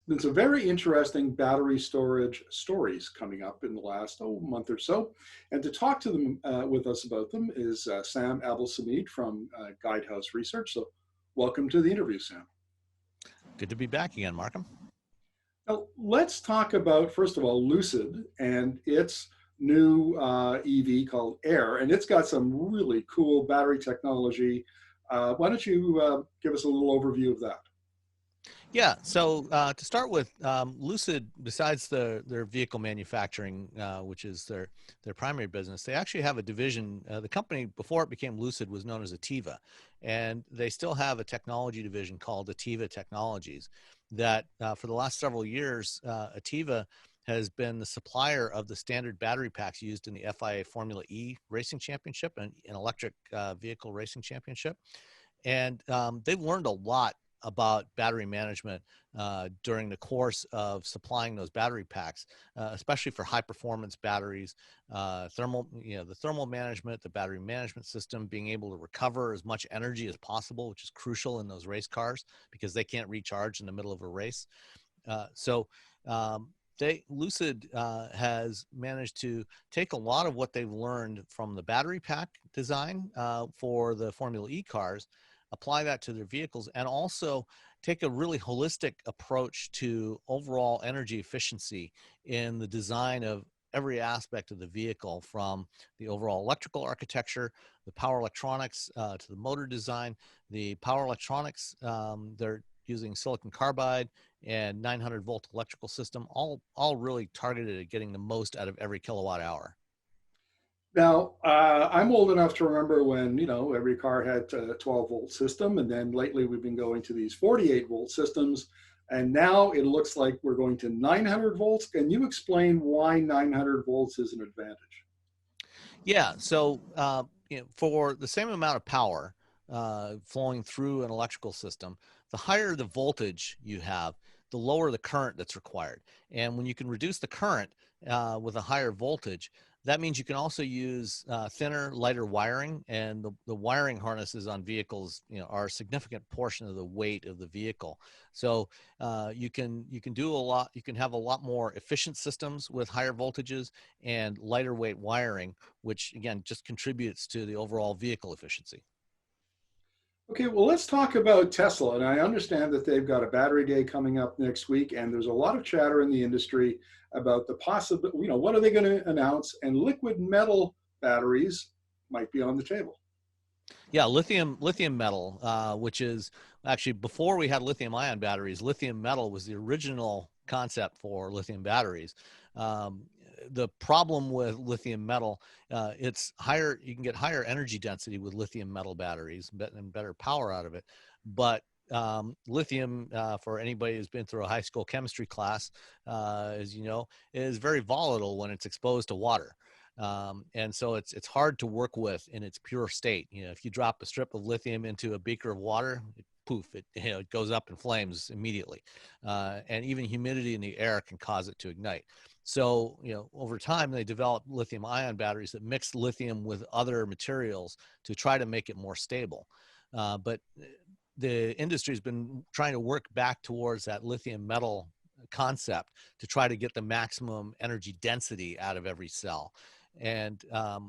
been some very interesting battery storage stories coming up in the last month or so. And to talk to them with us about them is Sam Abuelsamid from Guidehouse Research. So welcome to the interview, Sam. Good to be back again, Markham. Now, let's talk about, first of all, Lucid and its new EV called Air, and it's got some really cool battery technology. Why don't you give us a little overview of that? Yeah, so to start with, Lucid, besides their vehicle manufacturing, which is their primary business, they actually have a division. The company, before it became Lucid, was known as Ativa, and they still have a technology division called Ativa Technologies that for the last several years, Ativa has been the supplier of the standard battery packs used in the FIA Formula E Racing Championship and an electric vehicle racing championship. And they've learned a lot about battery management during the course of supplying those battery packs, especially for high performance batteries, the thermal management, the battery management system, being able to recover as much energy as possible, which is crucial in those race cars because they can't recharge in the middle of a race. Lucid has managed to take a lot of what they've learned from the battery pack design for the Formula E cars, apply that to their vehicles, and also take a really holistic approach to overall energy efficiency in the design of every aspect of the vehicle, from the overall electrical architecture, the power electronics, to the motor design. The power electronics, they're using silicon carbide and 900 volt electrical system, all really targeted at getting the most out of every kilowatt hour. Now, I'm old enough to remember when, every car had a 12 volt system, and then lately we've been going to these 48 volt systems, and now it looks like we're going to 900 volts. Can you explain why 900 volts is an advantage? Yeah, so for the same amount of power flowing through an electrical system, the higher the voltage you have, the lower the current that's required. And when you can reduce the current with a higher voltage, that means you can also use thinner, lighter wiring, and the wiring harnesses on vehicles, are a significant portion of the weight of the vehicle. So you can do a lot. You can have a lot more efficient systems with higher voltages and lighter weight wiring, which again just contributes to the overall vehicle efficiency. Okay, well, let's talk about Tesla. And I understand that they've got a battery day coming up next week, and there's a lot of chatter in the industry about the possible, what are they going to announce? And liquid metal batteries might be on the table. Yeah, lithium metal, which is actually, before we had lithium ion batteries, lithium metal was the original concept for lithium batteries. The problem with lithium metal, it's higher. You can get higher energy density with lithium metal batteries and better power out of it. But lithium, for anybody who's been through a high school chemistry class, as you know, is very volatile when it's exposed to water. And so it's hard to work with in its pure state. If you drop a strip of lithium into a beaker of water, it goes up in flames immediately. And even humidity in the air can cause it to ignite. So, over time, they developed lithium ion batteries that mix lithium with other materials to try to make it more stable. But the industry has been trying to work back towards that lithium metal concept to try to get the maximum energy density out of every cell. And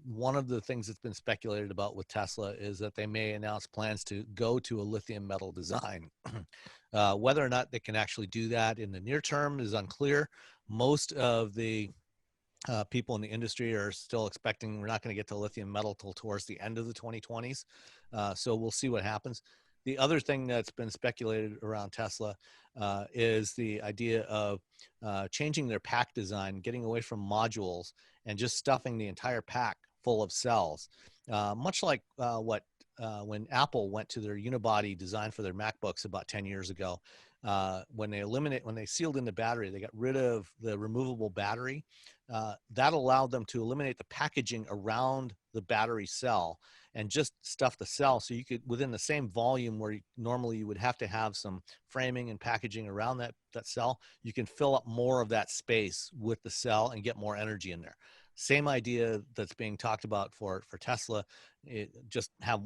one of the things that's been speculated about with Tesla is that they may announce plans to go to a lithium metal design. Whether or not they can actually do that in the near term is unclear. Most of the people in the industry are still expecting we're not going to get to lithium metal till towards the end of the 2020s. So we'll see what happens. The other thing that's been speculated around Tesla is the idea of changing their pack design, getting away from modules and just stuffing the entire pack full of cells, much like when Apple went to their unibody design for their MacBooks about 10 years ago. When they sealed in the battery, they got rid of the removable battery. That allowed them to eliminate the packaging around the battery cell and just stuff the cell. So you could, within the same volume where normally you would have to have some framing and packaging around that cell, you can fill up more of that space with the cell and get more energy in there. Same idea that's being talked about for Tesla. Just have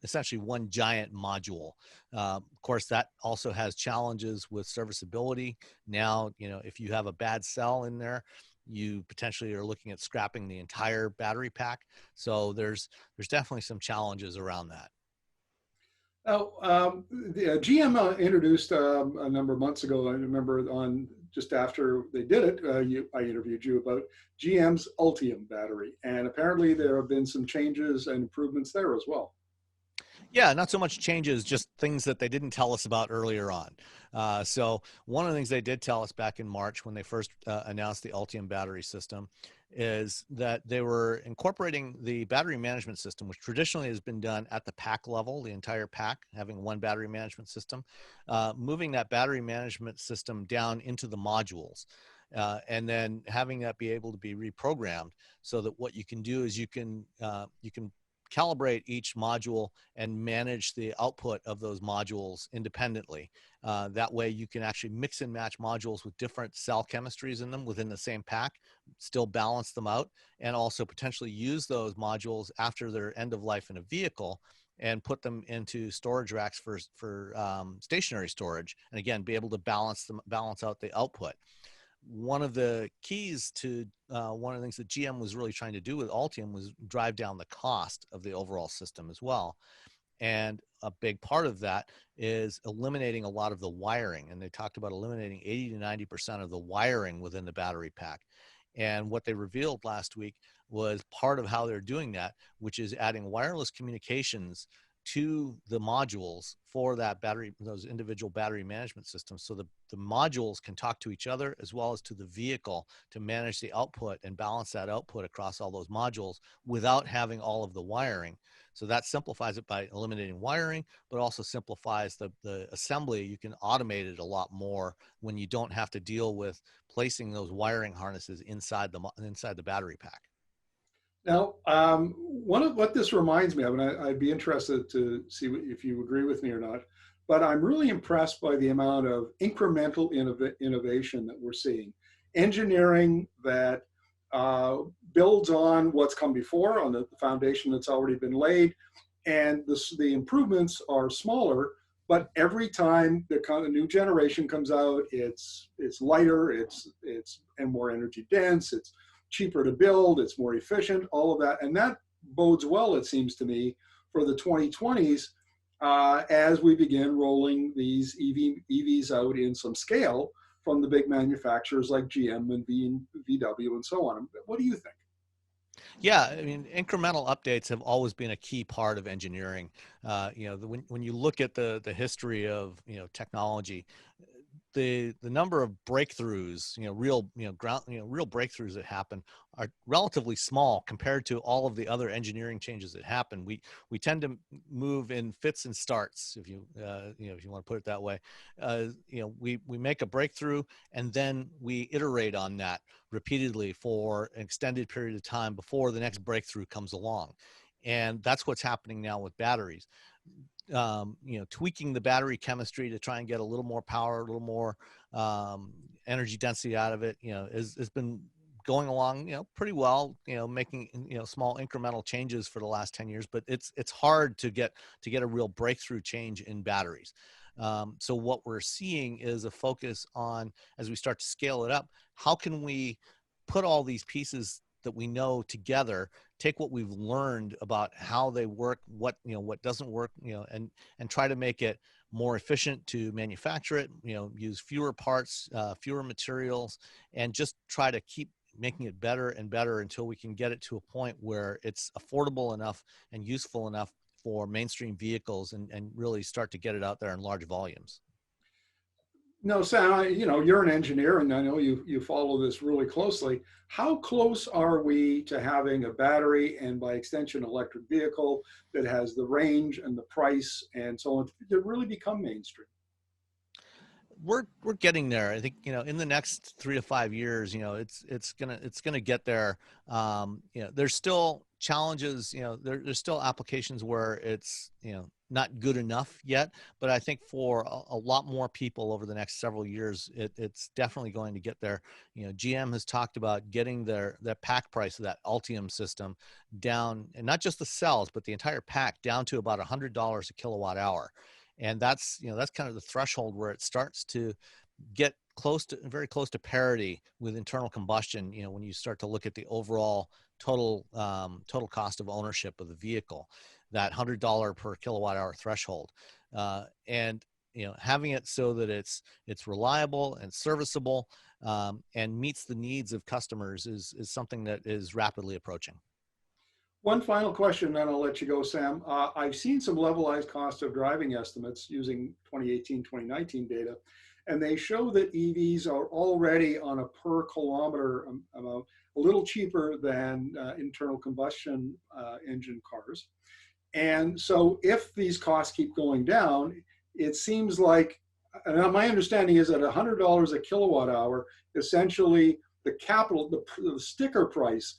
essentially one giant module. Of course, that also has challenges with serviceability. Now, if you have a bad cell in there, you potentially are looking at scrapping the entire battery pack. So there's definitely some challenges around that. Now, the GM introduced a number of months ago. I remember on just after they did it, I interviewed you about GM's Ultium battery, and apparently there have been some changes and improvements there as well. Yeah, not so much changes, just things that they didn't tell us about earlier on. So one of the things they did tell us back in March when they first announced the Ultium battery system is that they were incorporating the battery management system, which traditionally has been done at the pack level, the entire pack, having one battery management system, moving that battery management system down into the modules. And then having that be able to be reprogrammed so that what you can do is you can calibrate each module and manage the output of those modules independently. That way you can actually mix and match modules with different cell chemistries in them within the same pack, still balance them out, and also potentially use those modules after their end of life in a vehicle and put them into storage racks for stationary storage, and again be able to balance out the output. One of the keys to one of the things that GM was really trying to do with Ultium was drive down the cost of the overall system as well. And a big part of that is eliminating a lot of the wiring. And they talked about eliminating 80 to 90% of the wiring within the battery pack. And what they revealed last week was part of how they're doing that, which is adding wireless communications to the modules for that battery, those individual battery management systems. So the modules can talk to each other as well as to the vehicle to manage the output and balance that output across all those modules without having all of the wiring. So that simplifies it by eliminating wiring, but also simplifies the assembly. You can automate it a lot more when you don't have to deal with placing those wiring harnesses inside the battery pack. Now, one of what this reminds me of, and I'd be interested to see if you agree with me or not, but I'm really impressed by the amount of incremental innovation that we're seeing. Engineering that builds on what's come before, on the foundation that's already been laid, and the improvements are smaller, but every time the new generation comes out, it's lighter, it's and more energy dense, it's cheaper to build, it's more efficient, all of that. And that bodes well, it seems to me, for the 2020s as we begin rolling these EVs out in some scale from the big manufacturers like GM and VW and so on. What do you think? Yeah, I mean, incremental updates have always been a key part of engineering. When you look at the history of technology, the number of breakthroughs, real breakthroughs that happen are relatively small compared to all of the other engineering changes that happen. We tend to move in fits and starts, if you want to put it that way. We make a breakthrough and then we iterate on that repeatedly for an extended period of time before the next breakthrough comes along. And that's what's happening now with batteries. Tweaking the battery chemistry to try and get a little more power, a little more energy density out of it, has been going along, pretty well, making, small incremental changes for the last 10 years, but it's hard to get a real breakthrough change in batteries. So what we're seeing is a focus on, as we start to scale it up, how can we put all these pieces that we know together, take what we've learned about how they work, what doesn't work, and try to make it more efficient to manufacture it, use fewer parts, fewer materials, and just try to keep making it better and better until we can get it to a point where it's affordable enough and useful enough for mainstream vehicles, and really start to get it out there in large volumes. No, Sam, you're an engineer, and I know you follow this really closely. How close are we to having a battery and, by extension, electric vehicle that has the range and the price and so on to really become mainstream? We're getting there. I think in the next 3 to 5 years, it's gonna get there. There's still challenges. There's still applications where it's not good enough yet, but I think for a lot more people over the next several years, it's definitely going to get there. You know, GM has talked about getting their pack price of that Ultium system down, and not just the cells, but the entire pack down to about $100 a kilowatt hour. And that's, you know, that's kind of the threshold where it starts to get close to, very close to parity with internal combustion. You know, when you start to look at the overall total cost of ownership of the vehicle, that $100 per kilowatt hour threshold, and you know, having it so that it's reliable and serviceable, and meets the needs of customers is something that is rapidly approaching. One final question, then I'll let you go, Sam. I've seen some levelized cost of driving estimates using 2018, 2019 data, and they show that EVs are already on a per kilometer amount, a little cheaper than internal combustion engine cars. And so if these costs keep going down, it seems like, and my understanding is that $100 a kilowatt hour, essentially the capital, the sticker price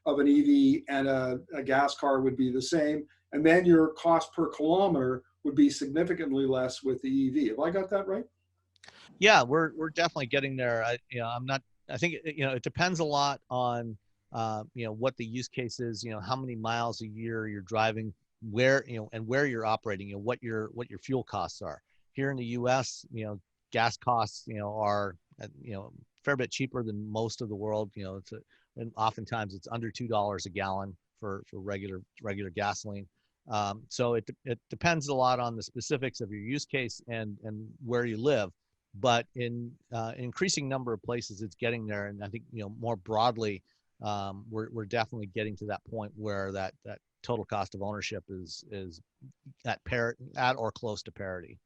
of an EV and a gas car would be the same. And then your cost per kilometer would be significantly less with the EV. Have I got that right? Yeah, we're definitely getting there. You know, I'm not. I think, you know, it depends a lot on you know, what the use case is. You know, how many miles a year you're driving, where, you know, and where you're operating. You know, what your fuel costs are. Here in the U.S., you know, gas costs, you know, are, you know, a fair bit cheaper than most of the world. You know, and oftentimes it's under $2 a gallon for regular gasoline. So it depends a lot on the specifics of your use case and where you live, but in increasing number of places it's getting there. And I think, you know, more broadly, we're definitely getting to that point where that total cost of ownership is at or close to parity.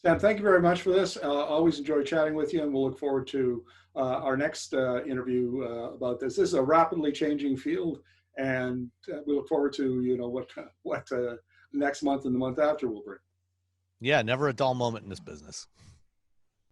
Sam, thank you very much for this. Always enjoy chatting with you, and we'll look forward to our next interview about this. This is a rapidly changing field, and we look forward to, you know, what next month and the month after will bring. Yeah, never a dull moment in this business.